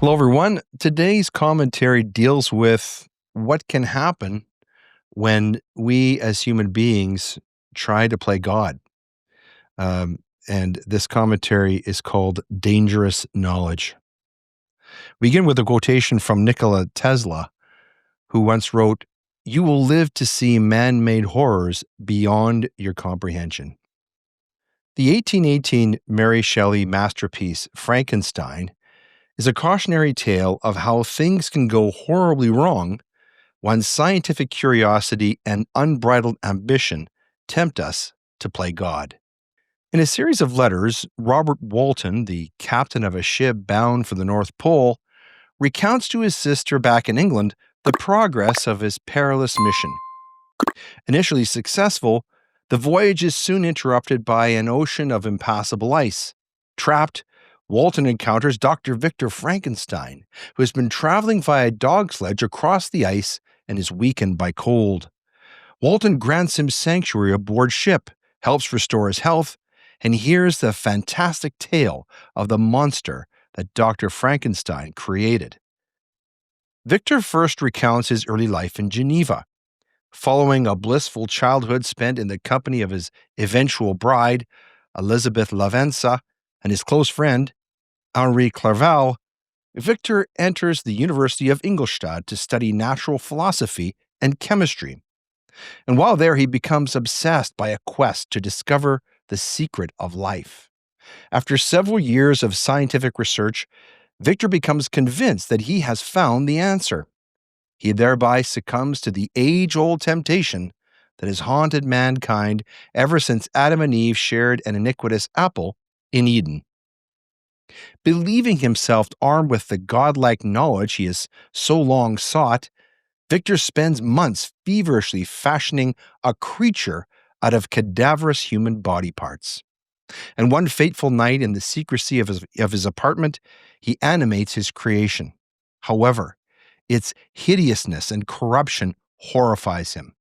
Hello, everyone. Today's commentary deals with what can happen when we as human beings try to play God. Um, and this commentary is called Dangerous Knowledge. We begin with a quotation from Nikola Tesla, who once wrote, "You will live to see man made horrors beyond your comprehension." The 1818 Mary Shelley masterpiece, Frankenstein, is a cautionary tale of how things can go horribly wrong when scientific curiosity and unbridled ambition tempt us to play God. In a series of letters, Robert Walton, the captain of a ship bound for the North Pole, recounts to his sister back in England the progress of his perilous mission. Initially successful, the voyage is soon interrupted by an ocean of impassable ice. Trapped, Walton encounters Dr. Victor Frankenstein, who has been traveling via dog sledge across the ice and is weakened by cold. Walton grants him sanctuary aboard ship, helps restore his health, and hears the fantastic tale of the monster that Dr. Frankenstein created. Victor first recounts his early life in Geneva. Following a blissful childhood spent in the company of his eventual bride, Elizabeth Lavensa, and his close friend, Henri Clerval, Victor enters the University of Ingolstadt to study natural philosophy and chemistry. And while there, he becomes obsessed by a quest to discover the secret of life. After several years of scientific research, Victor becomes convinced that he has found the answer. He thereby succumbs to the age-old temptation that has haunted mankind ever since Adam and Eve shared an iniquitous apple in Eden. Believing himself armed with the godlike knowledge he has so long sought, Victor spends months feverishly fashioning a creature out of cadaverous human body parts. And one fateful night in the secrecy of his apartment, he animates his creation. However, its hideousness and corruption horrifies him.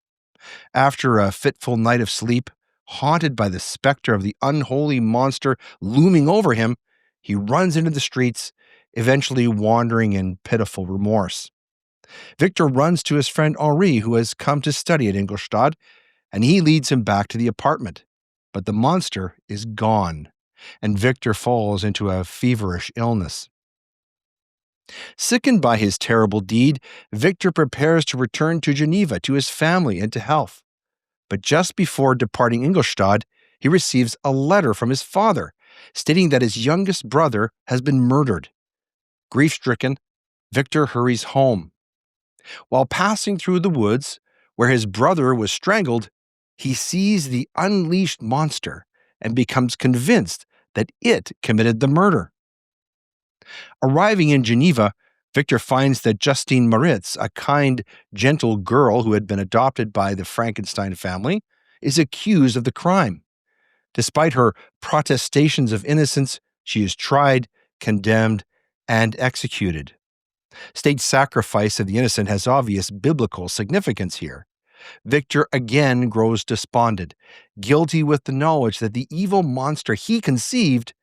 After a fitful night of sleep, haunted by the specter of the unholy monster looming over him, he runs into the streets, eventually wandering in pitiful remorse. Victor runs to his friend Henri, who has come to study at Ingolstadt, and he leads him back to the apartment. But the monster is gone, and Victor falls into a feverish illness. Sickened by his terrible deed, Victor prepares to return to Geneva to his family and to health. But just before departing Ingolstadt, he receives a letter from his father, stating that his youngest brother has been murdered. Grief-stricken, Victor hurries home. While passing through the woods, where his brother was strangled, he sees the unleashed monster and becomes convinced that it committed the murder. Arriving in Geneva, Victor finds that Justine Moritz, a kind, gentle girl who had been adopted by the Frankenstein family, is accused of the crime. Despite her protestations of innocence, she is tried, condemned, and executed. State sacrifice of the innocent has obvious biblical significance here. Victor again grows despondent, guilty with the knowledge that the evil monster he conceived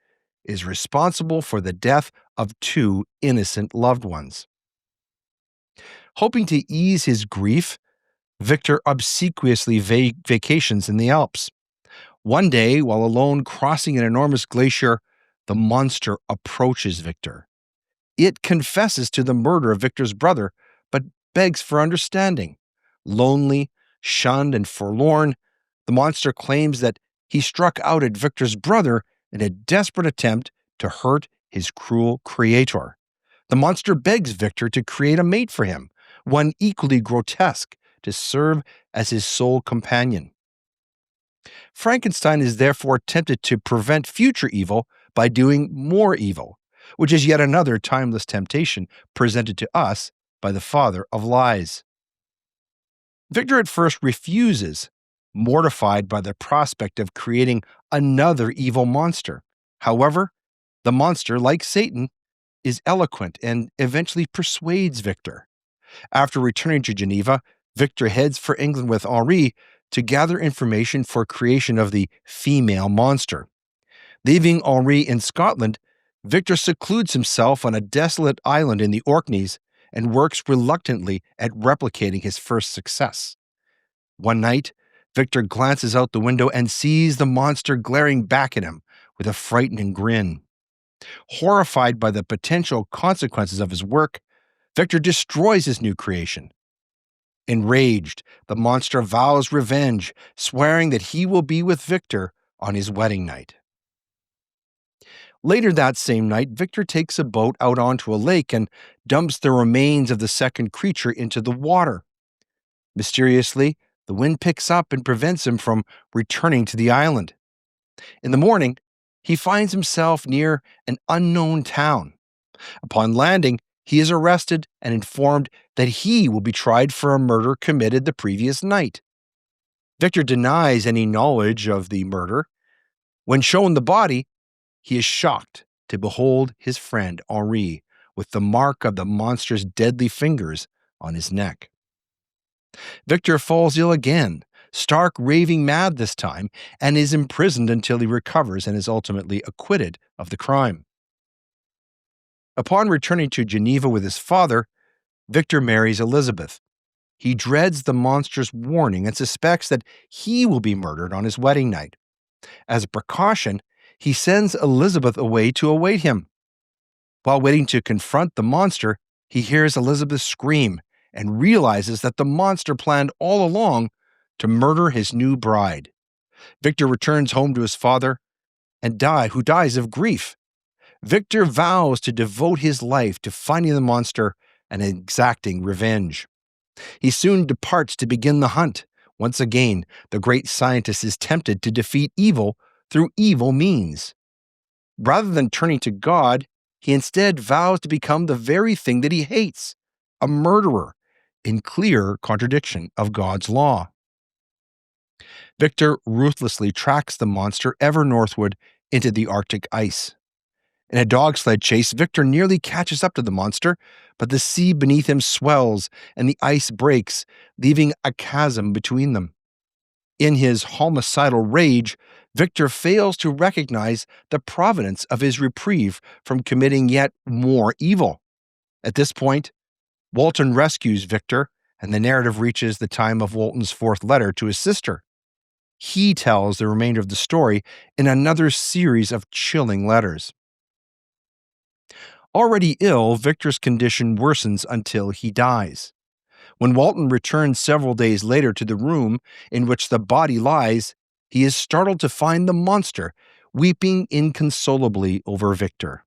is responsible for the death of two innocent loved ones. Hoping to ease his grief, Victor obsequiously vacations in the Alps. One day, while alone crossing an enormous glacier, the monster approaches Victor. It confesses to the murder of Victor's brother, but begs for understanding. Lonely, shunned, and forlorn, the monster claims that he struck out at Victor's brother in a desperate attempt to hurt his cruel creator. The monster begs Victor to create a mate for him, one equally grotesque, to serve as his sole companion. Frankenstein is therefore tempted to prevent future evil by doing more evil, which is yet another timeless temptation presented to us by the father of lies. Victor at first refuses, mortified by the prospect of creating another evil monster. However, the monster, like Satan, is eloquent and eventually persuades Victor. After returning to Geneva, Victor heads for England with Henri to gather information for creation of the female monster. Leaving Henri in Scotland, Victor secludes himself on a desolate island in the Orkneys and works reluctantly at replicating his first success. One night, Victor glances out the window and sees the monster glaring back at him with a frightening grin. Horrified by the potential consequences of his work, Victor destroys his new creation. Enraged, the monster vows revenge, swearing that he will be with Victor on his wedding night. Later that same night, Victor takes a boat out onto a lake and dumps the remains of the second creature into the water. Mysteriously, the wind picks up and prevents him from returning to the island. In the morning, he finds himself near an unknown town. Upon landing, he is arrested and informed that he will be tried for a murder committed the previous night. Victor denies any knowledge of the murder. When shown the body, he is shocked to behold his friend Henri with the mark of the monster's deadly fingers on his neck. Victor falls ill again, stark raving mad this time, and is imprisoned until he recovers and is ultimately acquitted of the crime. Upon returning to Geneva with his father, Victor marries Elizabeth. He dreads the monster's warning and suspects that he will be murdered on his wedding night. As a precaution, he sends Elizabeth away to await him. While waiting to confront the monster, he hears Elizabeth scream and realizes that the monster planned all along to murder his new bride. Victor returns home to his father who dies of grief. Victor vows to devote his life to finding the monster and exacting revenge. He soon departs to begin the hunt. Once again, the great scientist is tempted to defeat evil through evil means. Rather than turning to God, he instead vows to become the very thing that he hates, a murderer, in clear contradiction of God's law. Victor ruthlessly tracks the monster ever northward into the Arctic ice. In a dog sled chase, Victor nearly catches up to the monster, but the sea beneath him swells and the ice breaks, leaving a chasm between them. In his homicidal rage, Victor fails to recognize the providence of his reprieve from committing yet more evil. At this point, Walton rescues Victor, and the narrative reaches the time of Walton's fourth letter to his sister. He tells the remainder of the story in another series of chilling letters. Already ill, Victor's condition worsens until he dies. When Walton returns several days later to the room in which the body lies, he is startled to find the monster weeping inconsolably over Victor.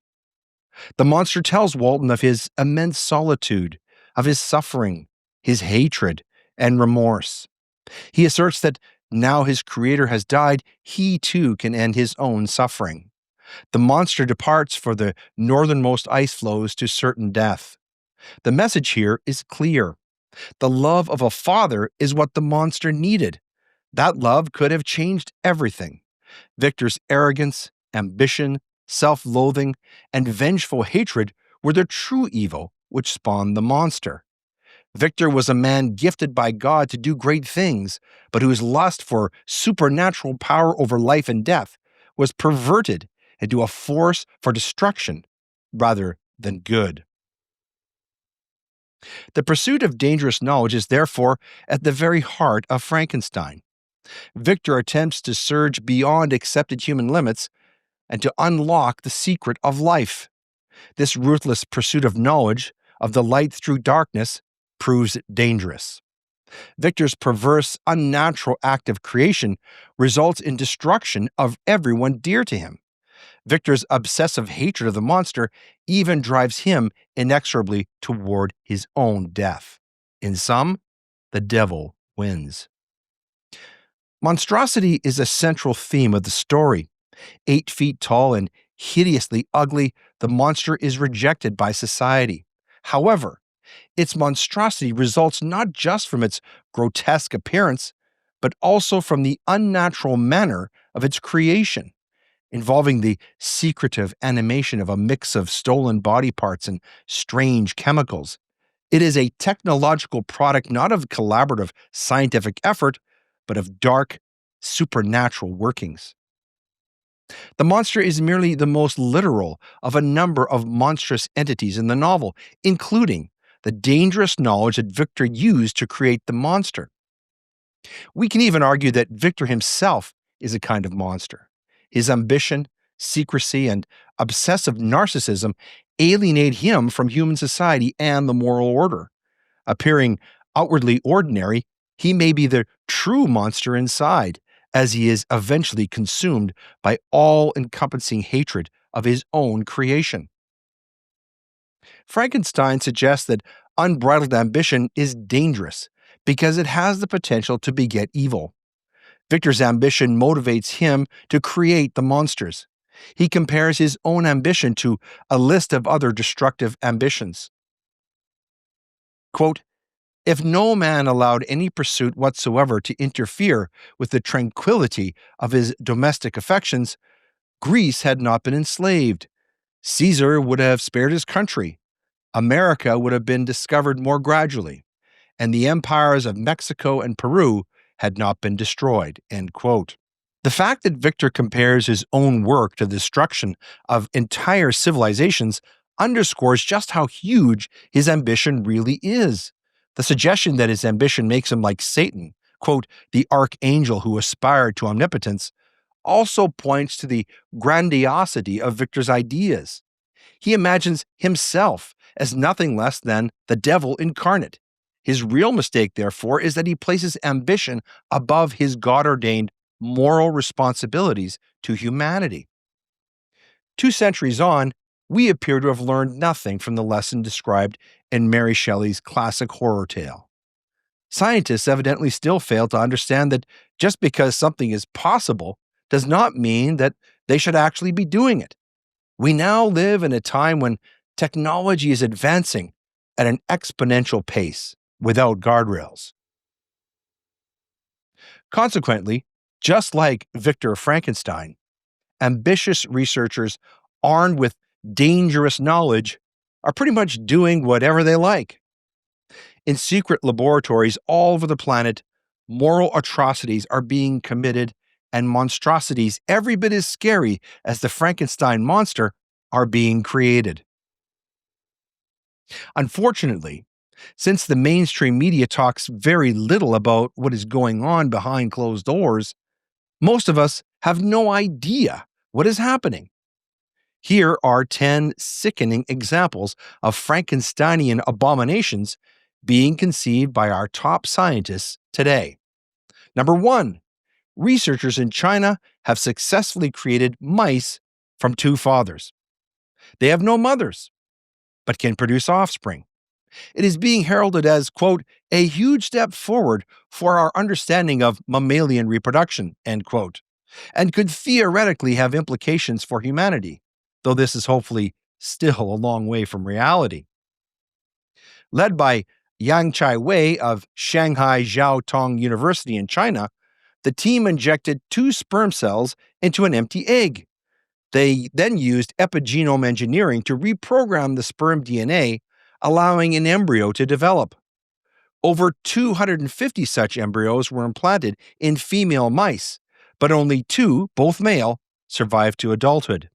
The monster tells Walton of his immense solitude, of his suffering, his hatred, and remorse. He asserts that now his creator has died, he too can end his own suffering. The monster departs for the northernmost ice floes to certain death. The message here is clear. The love of a father is what the monster needed. That love could have changed everything. Victor's arrogance, ambition, self-loathing, and vengeful hatred were the true evil which spawned the monster. Victor was a man gifted by God to do great things, but whose lust for supernatural power over life and death was perverted into a force for destruction rather than good. The pursuit of dangerous knowledge is therefore at the very heart of Frankenstein. Victor attempts to surge beyond accepted human limits and to unlock the secret of life. This ruthless pursuit of knowledge, of the light through darkness, proves dangerous. Victor's perverse, unnatural act of creation results in destruction of everyone dear to him. Victor's obsessive hatred of the monster even drives him inexorably toward his own death. In sum, the devil wins. Monstrosity is a central theme of the story. 8 feet tall and hideously ugly, the monster is rejected by society. However, its monstrosity results not just from its grotesque appearance, but also from the unnatural manner of its creation, involving the secretive animation of a mix of stolen body parts and strange chemicals. It is a technological product not of collaborative scientific effort, but of dark, supernatural workings. The monster is merely the most literal of a number of monstrous entities in the novel, including the dangerous knowledge that Victor used to create the monster. We can even argue that Victor himself is a kind of monster. His ambition, secrecy, and obsessive narcissism alienate him from human society and the moral order. Appearing outwardly ordinary, he may be the true monster inside, as he is eventually consumed by all encompassing hatred of his own creation. Frankenstein suggests that unbridled ambition is dangerous because it has the potential to beget evil. Victor's ambition motivates him to create the monsters. He compares his own ambition to a list of other destructive ambitions. Quote, if no man allowed any pursuit whatsoever to interfere with the tranquility of his domestic affections, Greece had not been enslaved. Caesar would have spared his country. America would have been discovered more gradually, and the empires of Mexico and Peru had not been destroyed. End quote. The fact that Victor compares his own work to the destruction of entire civilizations underscores just how huge his ambition really is. The suggestion that his ambition makes him like Satan, quote, the archangel who aspired to omnipotence, also points to the grandiosity of Victor's ideas. He imagines himself as nothing less than the devil incarnate. His real mistake, therefore, is that he places ambition above his God-ordained moral responsibilities to humanity. 2 centuries on, we appear to have learned nothing from the lesson described in Mary Shelley's classic horror tale. Scientists evidently still fail to understand that just because something is possible does not mean that they should actually be doing it. We now live in a time when technology is advancing at an exponential pace without guardrails. Consequently, just like Victor Frankenstein, ambitious researchers armed with dangerous knowledge are pretty much doing whatever they like. In secret laboratories all over the planet, moral atrocities are being committed, and monstrosities every bit as scary as the Frankenstein monster are being created. Unfortunately, since the mainstream media talks very little about what is going on behind closed doors, most of us have no idea what is happening. Here are 10 sickening examples of Frankensteinian abominations being conceived by our top scientists today. Number 1, researchers in China have successfully created mice from 2 fathers. They have no mothers, but can produce offspring. It is being heralded as, quote, a huge step forward for our understanding of mammalian reproduction, end quote, and could theoretically have implications for humanity, though this is hopefully still a long way from reality. Led by Yang Chai Wei of Shanghai Jiao Tong University in China, the team injected 2 sperm cells into an empty egg. They then used epigenome engineering to reprogram the sperm DNA, allowing an embryo to develop. Over 250 such embryos were implanted in female mice, but only 2, both male, survived to adulthood.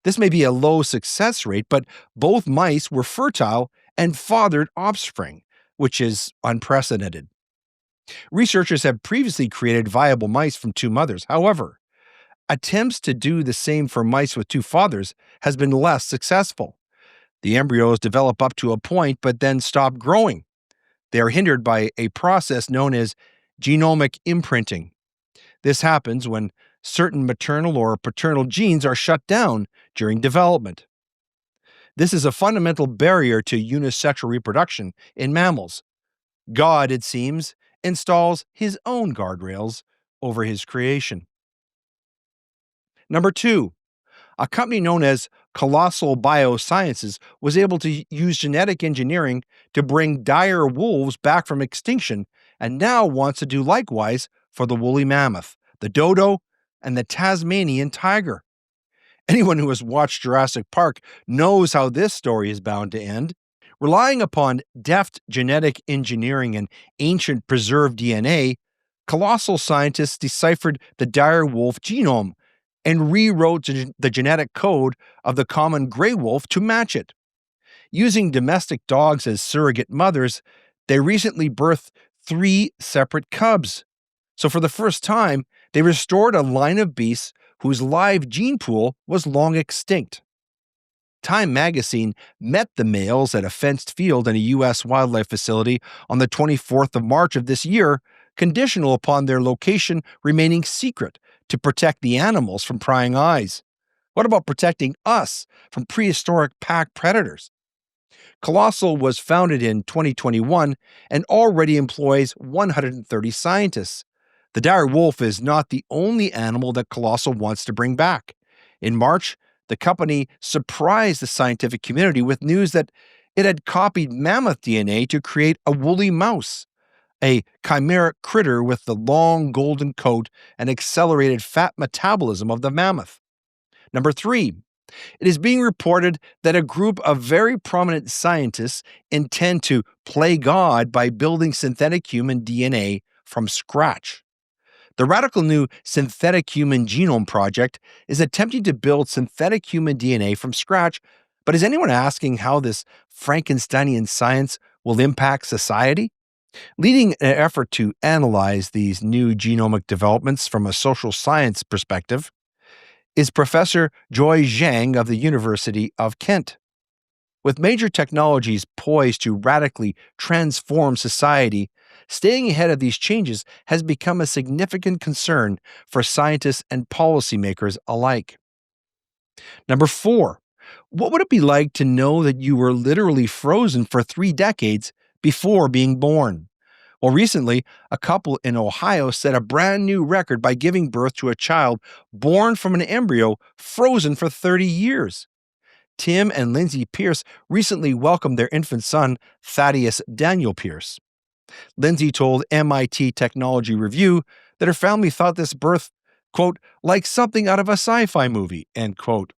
This may be a low success rate, but both mice were fertile and fathered offspring, which is unprecedented. Researchers have previously created viable mice from 2 mothers. However, attempts to do the same for mice with 2 fathers has been less successful. The embryos develop up to a point but then stop growing. They are hindered by a process known as genomic imprinting. This happens when certain maternal or paternal genes are shut down during development. This is a fundamental barrier to unisexual reproduction in mammals. God, it seems, installs his own guardrails over his creation. Number 2, a company known as Colossal Biosciences was able to use genetic engineering to bring dire wolves back from extinction and now wants to do likewise for the woolly mammoth, the dodo, and the Tasmanian tiger. Anyone who has watched Jurassic Park knows how this story is bound to end. Relying upon deft genetic engineering and ancient preserved DNA, colossal scientists deciphered the dire wolf genome, and rewrote the genetic code of the common gray wolf to match it. Using domestic dogs as surrogate mothers, they recently birthed three separate cubs. So, for the first time, they restored a line of beasts whose live gene pool was long extinct. Time magazine met the males at a fenced field in a U.S. wildlife facility on the 24th of March of this year, conditional upon their location remaining secret to protect the animals from prying eyes. What about protecting us from prehistoric pack predators? Colossal was founded in 2021 and already employs 130 scientists. The dire wolf is not the only animal that Colossal wants to bring back. In March, the company surprised the scientific community with news that it had copied mammoth DNA to create a woolly mouse, a chimeric critter with the long golden coat and accelerated fat metabolism of the mammoth. Number three, it is being reported that a group of very prominent scientists intend to play God by building synthetic human DNA from scratch. The radical new Synthetic Human Genome Project is attempting to build synthetic human DNA from scratch, but is anyone asking how this Frankensteinian science will impact society? Leading an effort to analyze these new genomic developments from a social science perspective is Professor Joy Zhang of the University of Kent. With major technologies poised to radically transform society, staying ahead of these changes has become a significant concern for scientists and policymakers alike. Number four, what would it be like to know that you were literally frozen for 3 decades before being born? Well, recently, a couple in Ohio set a brand new record by giving birth to a child born from an embryo frozen for 30 years. Tim and Lindsay Pierce recently welcomed their infant son, Thaddeus Daniel Pierce. Lindsay told MIT Technology Review that her family thought this birth, quote, like something out of a sci-fi movie, end quote.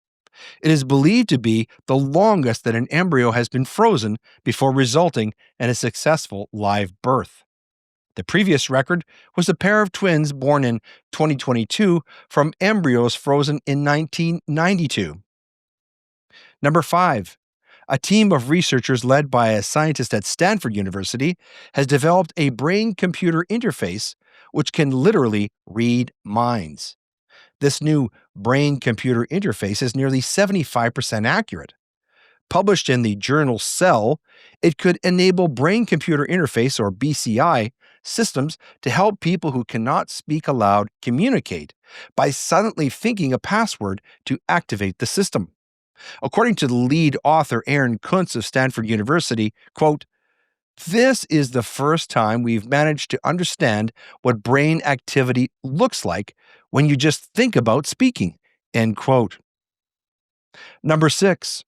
It is believed to be the longest that an embryo has been frozen before resulting in a successful live birth. The previous record was a pair of twins born in 2022 from embryos frozen in 1992. Number five, a team of researchers led by a scientist at Stanford University has developed a brain-computer interface which can literally read minds. This new brain-computer interface is nearly 75% accurate. Published in the journal Cell, it could enable brain-computer interface, or BCI, systems to help people who cannot speak aloud communicate by silently thinking a password to activate the system. According to the lead author Aaron Kuntz of Stanford University, quote, "This is the first time we've managed to understand what brain activity looks like when you just think about speaking," end quote. Number six,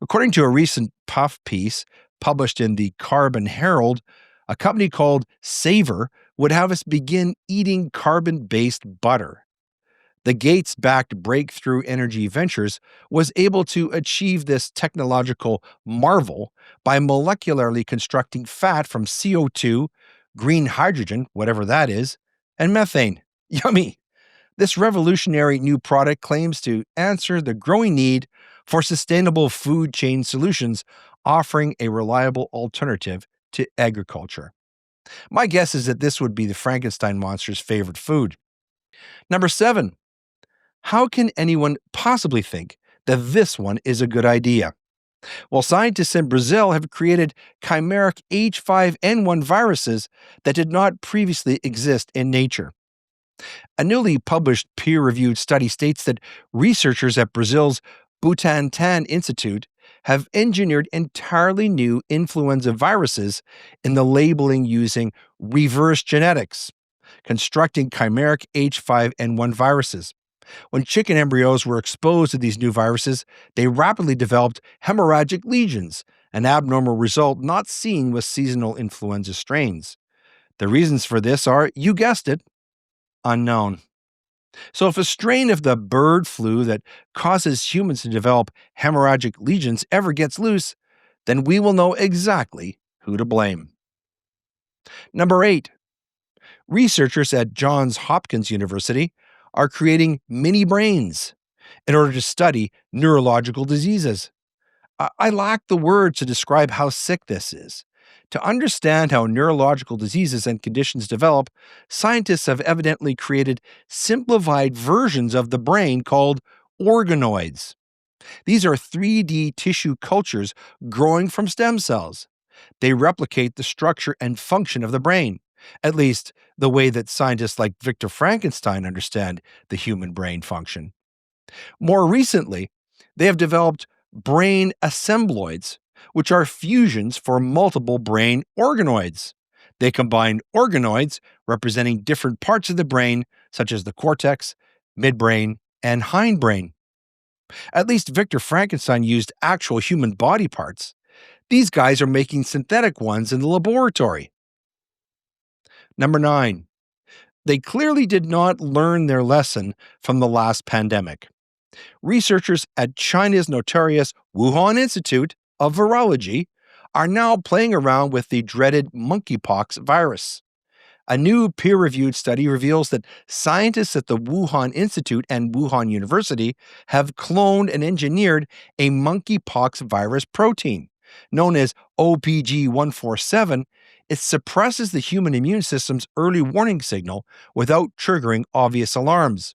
according to a recent Puff piece published in the Carbon Herald, a company called Savor would have us begin eating carbon-based butter. The Gates-backed Breakthrough Energy Ventures was able to achieve this technological marvel by molecularly constructing fat from CO2, green hydrogen, whatever that is, and methane. Yummy! This revolutionary new product claims to answer the growing need for sustainable food chain solutions, offering a reliable alternative to agriculture. My guess is that this would be the Frankenstein monster's favorite food. Number seven, how can anyone possibly think that this one is a good idea? Well, scientists in Brazil have created chimeric H5N1 viruses that did not previously exist in nature. A newly published peer-reviewed study states that researchers at Brazil's Butantan Institute have engineered entirely new influenza viruses in the labeling using reverse genetics, constructing chimeric H5N1 viruses. When chicken embryos were exposed to these new viruses, they rapidly developed hemorrhagic lesions, an abnormal result not seen with seasonal influenza strains. The reasons for this are, you guessed it, unknown. So, if a strain of the bird flu that causes humans to develop hemorrhagic lesions ever gets loose, then we will know exactly who to blame. Number eight, researchers at Johns Hopkins University are creating mini brains in order to study neurological diseases. I lack the words to describe how sick this is. To understand how neurological diseases and conditions develop, scientists have evidently created simplified versions of the brain called organoids. These are 3D tissue cultures growing from stem cells. They replicate the structure and function of the brain, at least the way that scientists like Victor Frankenstein understand the human brain function. More recently, they have developed brain assembloids, which are fusions for multiple brain organoids. They combine organoids representing different parts of the brain, such as the cortex, midbrain, and hindbrain. At least Victor Frankenstein used actual human body parts. These guys are making synthetic ones in the laboratory. Number 9. They clearly did not learn their lesson from the last pandemic. Researchers at China's notorious Wuhan Institute of Virology are now playing around with the dreaded monkeypox virus. A new peer reviewed study reveals that scientists at the Wuhan Institute and Wuhan University have cloned and engineered a monkeypox virus protein. Known as OPG147, it suppresses the human immune system's early warning signal without triggering obvious alarms.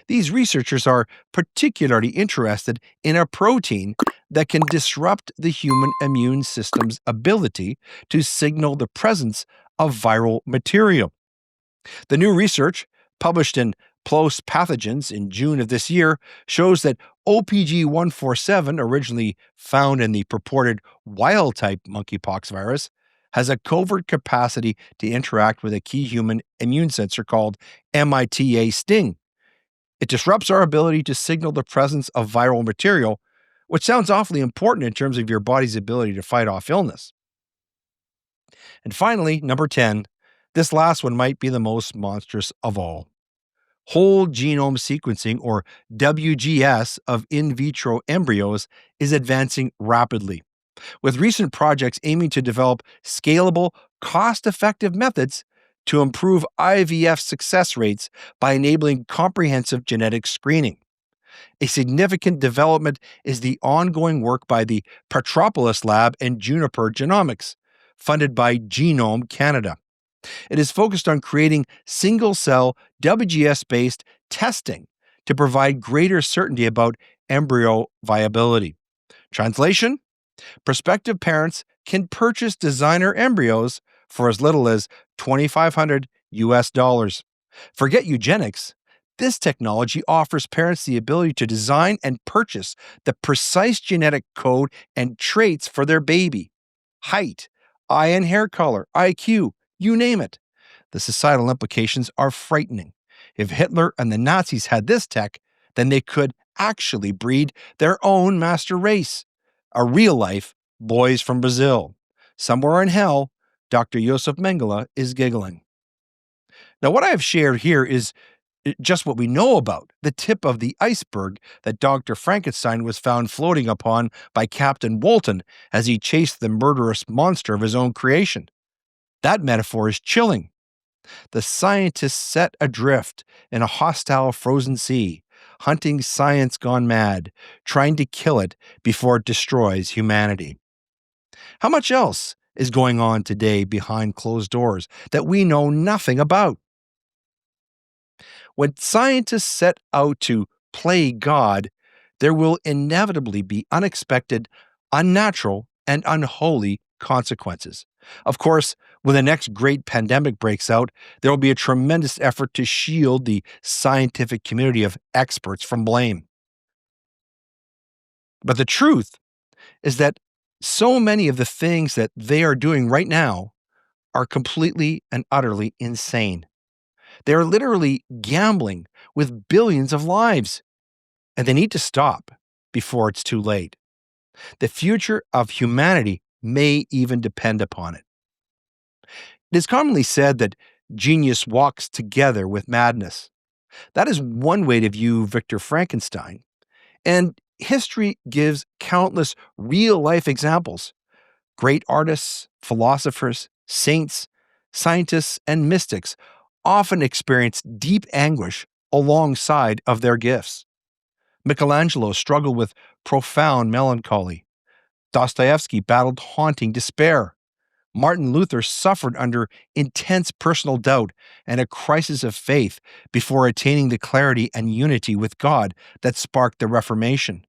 These researchers are particularly interested in a protein that can disrupt the human immune system's ability to signal the presence of viral material. The new research, published in PLOS Pathogens in June of this year, shows that OPG147, originally found in the purported wild type monkeypox virus, has a covert capacity to interact with a key human immune sensor called MITA Sting. It disrupts our ability to signal the presence of viral material, which sounds awfully important in terms of your body's ability to fight off illness. And finally, number 10, this last one might be the most monstrous of all. Whole genome sequencing, or WGS, of in vitro embryos is advancing rapidly, with recent projects aiming to develop scalable, cost-effective methods to improve IVF success rates by enabling comprehensive genetic screening. A significant development is the ongoing work by the Petropolis Lab and Juniper Genomics, funded by Genome Canada. It is focused on creating single-cell WGS-based testing to provide greater certainty about embryo viability. Translation: prospective parents can purchase designer embryos for as little as $2,500. Forget eugenics. This technology offers parents the ability to design and purchase the precise genetic code and traits for their baby. Height, eye and hair color, IQ, you name it. The societal implications are frightening. If Hitler and the Nazis had this tech, then they could actually breed their own master race. A real-life boys from Brazil. Somewhere in hell, Dr. Josef Mengele is giggling. Now, what I have shared here is just what we know about, the tip of the iceberg that Dr. Frankenstein was found floating upon by Captain Walton as he chased the murderous monster of his own creation. That metaphor is chilling. The scientists set adrift in a hostile frozen sea, hunting science gone mad, trying to kill it before it destroys humanity. How much else is going on today behind closed doors that we know nothing about? When scientists set out to play God, there will inevitably be unexpected, unnatural, and unholy consequences. Of course, when the next great pandemic breaks out, there will be a tremendous effort to shield the scientific community of experts from blame. But the truth is that so many of the things that they are doing right now are completely and utterly insane. They are literally gambling with billions of lives, and they need to stop before it's too late. The future of humanity may even depend upon it. It is commonly said that genius walks together with madness. That is one way to view Victor Frankenstein, and history gives countless real-life examples. Great artists, philosophers, saints, scientists, and mystics often experience deep anguish alongside of their gifts. Michelangelo struggled with profound melancholy. Dostoevsky battled haunting despair. Martin Luther suffered under intense personal doubt and a crisis of faith before attaining the clarity and unity with God that sparked the Reformation.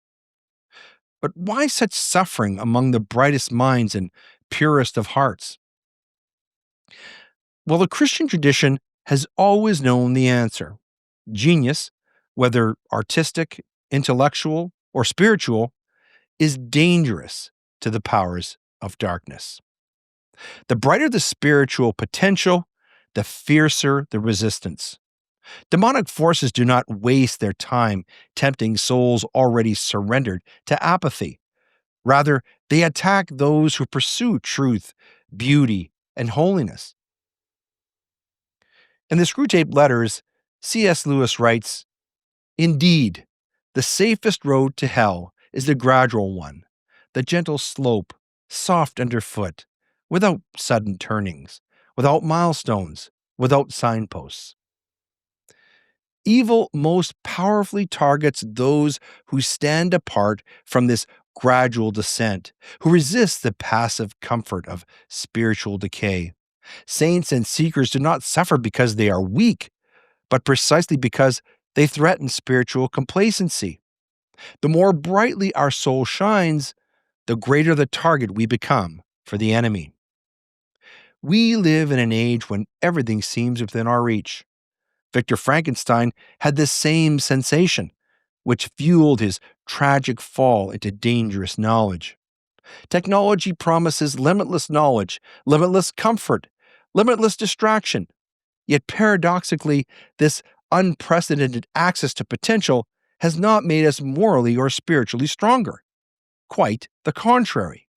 But why such suffering among the brightest minds and purest of hearts? Well, the Christian tradition has always known the answer. Genius, whether artistic, intellectual, or spiritual, is dangerous to the powers of darkness. The brighter the spiritual potential, the fiercer the resistance. Demonic forces do not waste their time tempting souls already surrendered to apathy. Rather, they attack those who pursue truth, beauty, and holiness. In the Screwtape Letters, C.S. Lewis writes, "Indeed, the safest road to hell is the gradual one, the gentle slope, soft underfoot, without sudden turnings, without milestones, without signposts. Evil most powerfully targets those who stand apart from this gradual descent, who resist the passive comfort of spiritual decay. Saints and seekers do not suffer because they are weak, but precisely because they threaten spiritual complacency. The more brightly our soul shines, the greater the target we become for the enemy. We live in an age when everything seems within our reach. Victor Frankenstein had this same sensation, which fueled his tragic fall into dangerous knowledge. Technology promises limitless knowledge, limitless comfort, limitless distraction. Yet paradoxically, this unprecedented access to potential has not made us morally or spiritually stronger. Quite the contrary.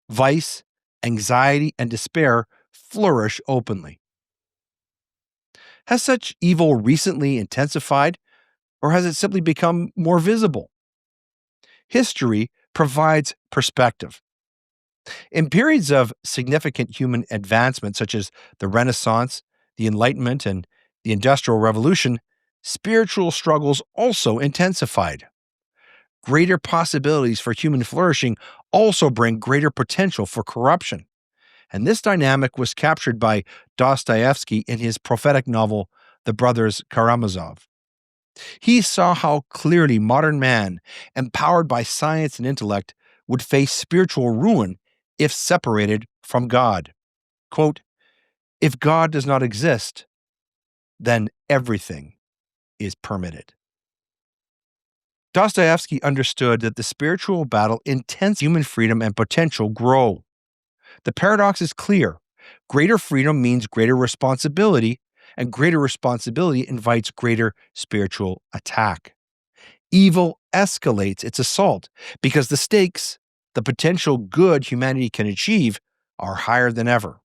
Vice, anxiety, and despair flourish openly. Has such evil recently intensified, or has it simply become more visible? History provides perspective. In periods of significant human advancement, such as the Renaissance, the Enlightenment, and the Industrial Revolution, spiritual struggles also intensified. Greater possibilities for human flourishing also bring greater potential for corruption. And this dynamic was captured by Dostoevsky in his prophetic novel, The Brothers Karamazov. He saw how clearly modern man, empowered by science and intellect, would face spiritual ruin if separated from God. Quote, "If God does not exist, then everything is permitted." Dostoevsky understood that the spiritual battle intense human freedom and potential grow. The paradox is clear. Greater freedom means greater responsibility, and greater responsibility invites greater spiritual attack. Evil escalates its assault because the stakes, the potential good humanity can achieve, are higher than ever.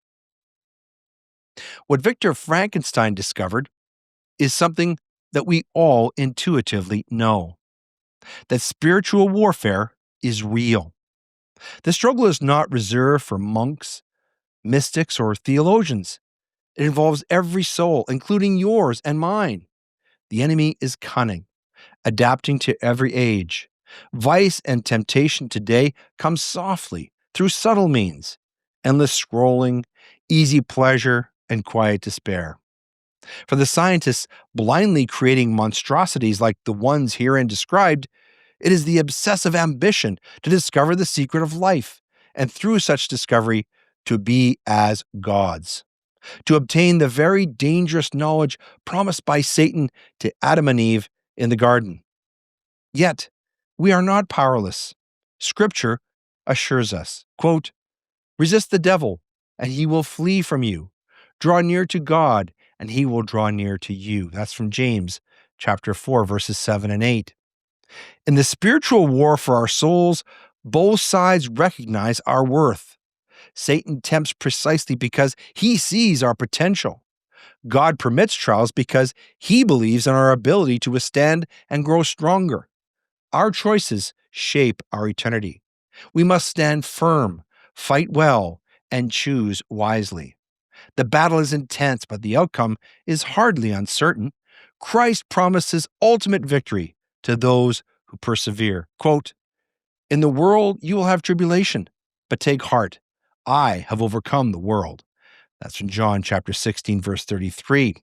What Victor Frankenstein discovered is something that we all intuitively know, that spiritual warfare is real. The struggle is not reserved for monks, mystics, or theologians. It involves every soul, including yours and mine. The enemy is cunning, adapting to every age. Vice and temptation today come softly through subtle means, endless scrolling, easy pleasure, and quiet despair. For the scientists blindly creating monstrosities like the ones herein described, it is the obsessive ambition to discover the secret of life, and through such discovery, to be as gods, to obtain the very dangerous knowledge promised by Satan to Adam and Eve in the garden. Yet, we are not powerless. Scripture assures us, quote, "Resist the devil, and he will flee from you. Draw near to God, and he will draw near to you." That's from James chapter 4, verses 7 and 8. In the spiritual war for our souls, both sides recognize our worth. Satan tempts precisely because he sees our potential. God permits trials because he believes in our ability to withstand and grow stronger. Our choices shape our eternity. We must stand firm, fight well, and choose wisely. The battle is intense, but the outcome is hardly uncertain. Christ promises ultimate victory to those who persevere. Quote, "In the world you will have tribulation, but take heart. I have overcome the world." That's from John chapter 16, verse 33.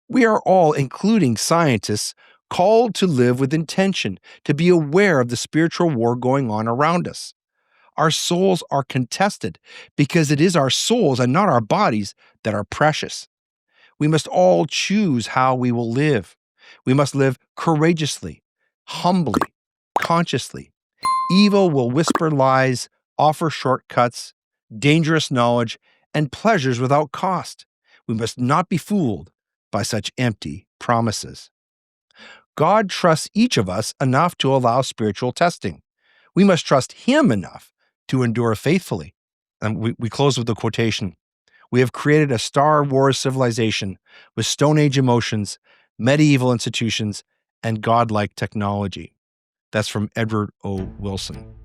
We are all, including scientists, called to live with intention, to be aware of the spiritual war going on around us. Our souls are contested because it is our souls and not our bodies that are precious. We must all choose how we will live. We must live courageously, humbly, consciously. Evil will whisper lies, offer shortcuts, dangerous knowledge, and pleasures without cost. We must not be fooled by such empty promises. God trusts each of us enough to allow spiritual testing. We must trust Him enough to endure faithfully. And we close with the quotation: "We have created a Star Wars civilization with Stone Age emotions, medieval institutions, and godlike technology." That's from Edward O. Wilson.